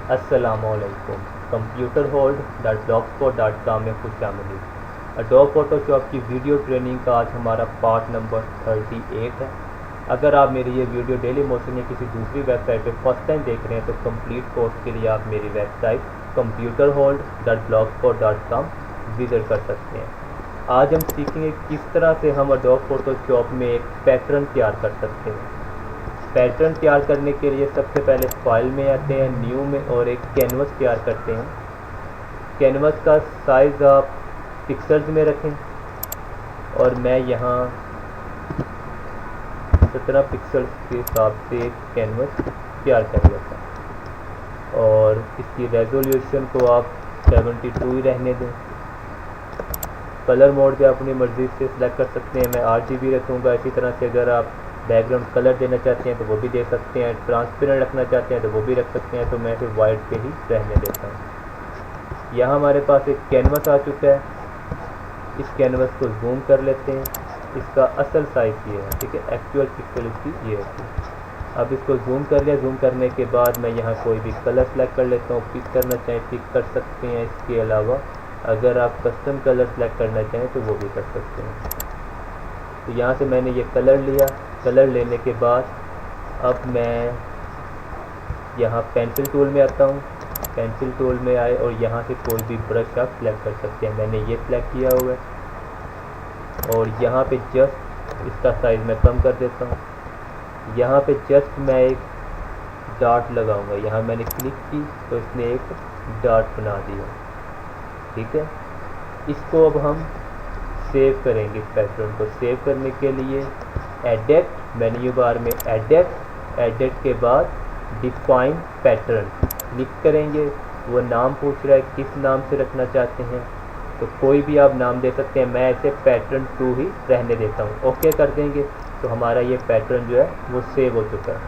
अस्सलामुअलैकुम। कंप्यूटर होल्ड.blogspot.com में खुशामदीद। Adobe Photoshop की वीडियो ट्रेनिंग का आज हमारा पार्ट नंबर 38 है। अगर आप मेरी ये वीडियो डेली मोशन या किसी दूसरी वेबसाइट पे फर्स्ट टाइम देख रहे हैं तो कंप्लीट कोर्स के लिए आप मेरी वेबसाइट computerhold.blogspot.com विजिट कर सकते हैं। आज हम सीखेंगे किस तरह से हम एडोब फोटोशॉप में एक पैटर्न तैयार कर सकते हैं। पैटर्न तैयार करने के लिए सबसे पहले फाइल में आते हैं, न्यू में, और एक कैनवस तैयार करते हैं। कैनवस का साइज़ आप पिक्सल्स में रखें और मैं यहाँ 17 पिक्सल्स के हिसाब से एक कैनवस तैयार कर लेता हूँ और इसकी रेजोल्यूशन को आप 72 ही रहने दें। कलर मोड पे अपनी मर्ज़ी से सिलेक्ट कर सकते हैं। मैं RGB रखूँगा। इसी तरह से अगर आप बैकग्राउंड कलर देना चाहते हैं तो वो भी दे सकते हैं, ट्रांसपेरेंट रखना चाहते हैं तो वो भी रख सकते हैं, तो मैं फिर वाइट पे ही रहने देता हूँ। यहाँ हमारे पास एक कैनवस आ चुका है। इस कैनवस को जूम कर लेते हैं। इसका असल साइज़ ये है, ठीक है, एक्चुअल पिक्सल इसकी ये होती है। अब इसको जूम कर लिया। जूम करने के बाद मैं यहाँ कोई भी कलर सेलेक्ट कर लेता हूँ। पिक करना चाहें पिक कर सकते हैं। इसके अलावा अगर आप कस्टम कलर सेलेक्ट करना चाहें तो वो भी कर सकते हैं। तो यहाँ से मैंने ये कलर लिया। कलर लेने के बाद अब मैं यहाँ पेंसिल टूल में आता हूँ। पेंसिल टूल में आए और यहाँ से कोई भी ब्रश आप सेलेक्ट कर सकते हैं। मैंने ये सेलेक्ट किया हुआ है और यहाँ पे जस्ट इसका साइज़ मैं कम कर देता हूँ। यहाँ पे जस्ट मैं एक डॉट लगाऊंगा। यहाँ मैंने क्लिक की तो इसने एक डॉट बना दिया, ठीक है। इसको अब हम सेव करेंगे। पैटर्न को सेव करने के लिए एडिट, मेन्यू बार में एडिट के बाद डिफाइन पैटर्न क्लिक करेंगे। वो नाम पूछ रहा है किस नाम से रखना चाहते हैं, तो कोई भी आप नाम दे सकते हैं। मैं इसे पैटर्न 2 ही रहने देता हूँ। ओके कर देंगे तो हमारा ये पैटर्न जो है वो सेव हो चुका है।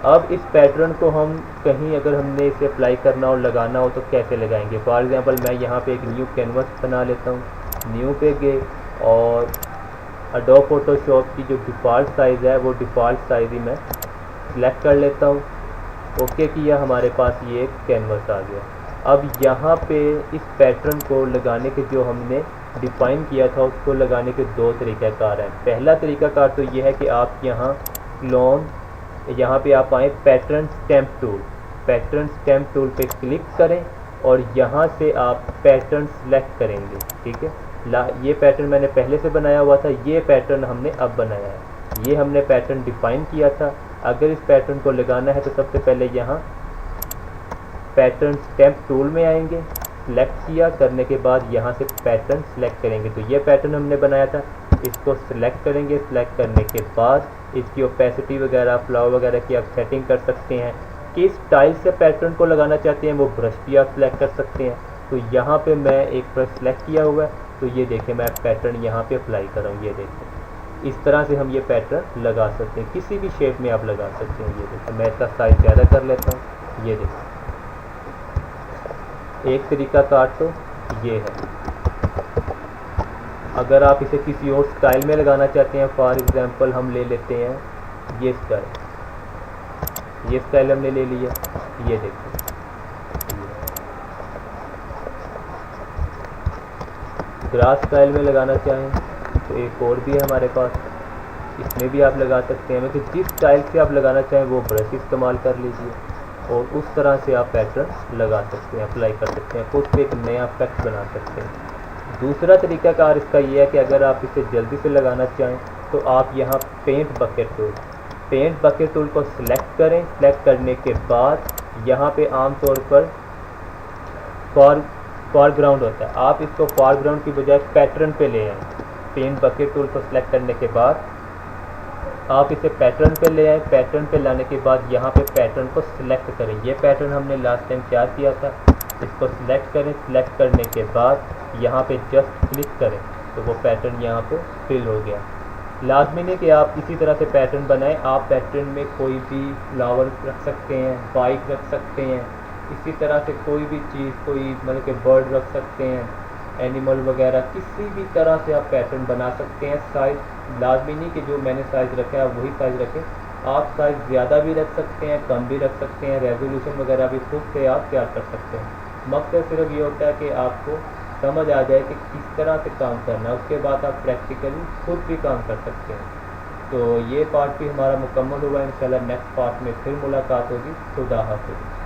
अब इस पैटर्न को हम कहीं अगर हमने इसे अप्लाई करना और लगाना हो तो कैसे लगाएंगे। फॉर एग्जांपल मैं यहाँ पे एक न्यू कैनवस बना लेता हूँ। न्यू पे गए और एडोब फोटोशॉप की जो डिफ़ॉल्ट साइज़ है वो डिफ़ॉल्ट साइज़ ही मैं सिलेक्ट कर लेता हूँ। ओके किया, हमारे पास ये एक कैनवस आ गया। अब यहाँ पे इस पैटर्न को लगाने के जो हमने डिफ़ाइन किया था उसको लगाने के 2 तरीक़ाकार हैं। पहला तरीक़ाकार तो ये है कि आप यहाँ क्लोन, यहाँ पे आप आएँ पैटर्न स्टैम्प टूल पे क्लिक करें और यहाँ से आप पैटर्न सेलेक्ट करेंगे, ठीक है। ये पैटर्न मैंने पहले से बनाया हुआ था, ये पैटर्न हमने अब बनाया है। ये हमने पैटर्न डिफ़ाइन किया था। अगर इस पैटर्न को लगाना है तो सबसे पहले यहाँ पैटर्न स्टैम्प टूल में आएंगे। सेलेक्ट किया करने के बाद यहाँ से पैटर्न सेलेक्ट करेंगे। तो ये पैटर्न हमने बनाया था, इसको सिलेक्ट करेंगे। सिलेक्ट करने के बाद इसकी ओपेसिटी वगैरह, फ्लावर वगैरह की आप सेटिंग कर सकते हैं। किस स्टाइल से पैटर्न को लगाना चाहते हैं वो ब्रश भी आप सिलेक्ट कर सकते हैं। तो यहाँ पे मैं एक ब्रश सेलेक्ट किया हुआ है, तो ये देखें मैं पैटर्न यहाँ पे अप्लाई कर रहा हूँ। ये देखें इस तरह से हम ये पैटर्न लगा सकते हैं। किसी भी शेप में आप लगा सकते हैं। ये देखें मैं इसका साइज़ ज़्यादा कर लेता हूँ। ये देखें एक तरीक़ाकार तो ये है। अगर आप इसे किसी और स्टाइल में लगाना चाहते हैं, फॉर एग्जांपल हम ले लेते हैं ये स्टाइल हमने ले लिया। ये देखिए ग्रास स्टाइल में लगाना चाहें तो एक और भी है हमारे पास, इसमें भी आप लगा सकते हैं। मतलब जिस स्टाइल से आप लगाना चाहें वो ब्रश इस्तेमाल कर लीजिए और उस तरह से आप पैटर्न लगा सकते हैं, अप्लाई कर सकते हैं, खुद से एक नया इफेक्ट बना सकते हैं। दूसरा तरीक़ाकार इसका ये है कि अगर आप इसे जल्दी से लगाना चाहें तो आप यहाँ पेंट बकेट टूल को सिलेक्ट करें। सिलेक्ट करने के बाद यहाँ पे आमतौर पर फॉरग्राउंड होता है, आप इसको फॉरग्राउंड की बजाय पैटर्न पे ले आएँ। पेंट बकेट टूल को सिलेक्ट करने के बाद आप इसे पैटर्न पे ले आए। पैटर्न पे लाने के बाद यहाँ पे पैटर्न को सिलेक्ट करें। ये पैटर्न हमने लास्ट टाइम तैयार किया था, इसको सिलेक्ट करें। सिलेक्ट करने के बाद यहाँ पे जस्ट क्लिक करें तो वो पैटर्न यहाँ पे फिल हो गया। लाजमी नहीं कि आप इसी तरह से पैटर्न बनाएं। आप पैटर्न में कोई भी फ्लावर रख सकते हैं, बाइक रख सकते हैं, इसी तरह से कोई भी चीज़, कोई मतलब कि बर्ड रख सकते हैं, एनिमल वगैरह, किसी भी तरह से आप पैटर्न बना सकते हैं। साइज़ लाजमी नहीं कि जो मैंने साइज़ रखा है वही साइज़ रखें। आप साइज़ ज़्यादा भी रख सकते हैं, कम भी रख सकते हैं, रेजोल्यूशन वगैरह भी खुद से आप तैयार कर सकते हैं। मकसद सिर्फ ये होता है कि आपको समझ आ जाए कि किस तरह से काम करना है, उसके बाद आप प्रैक्टिकली खुद भी काम कर सकते हैं। तो ये पार्ट भी हमारा मुकम्मल हुआ। इंशाल्लाह नेक्स्ट पार्ट में फिर मुलाकात होगी। खुदा हाफिज़।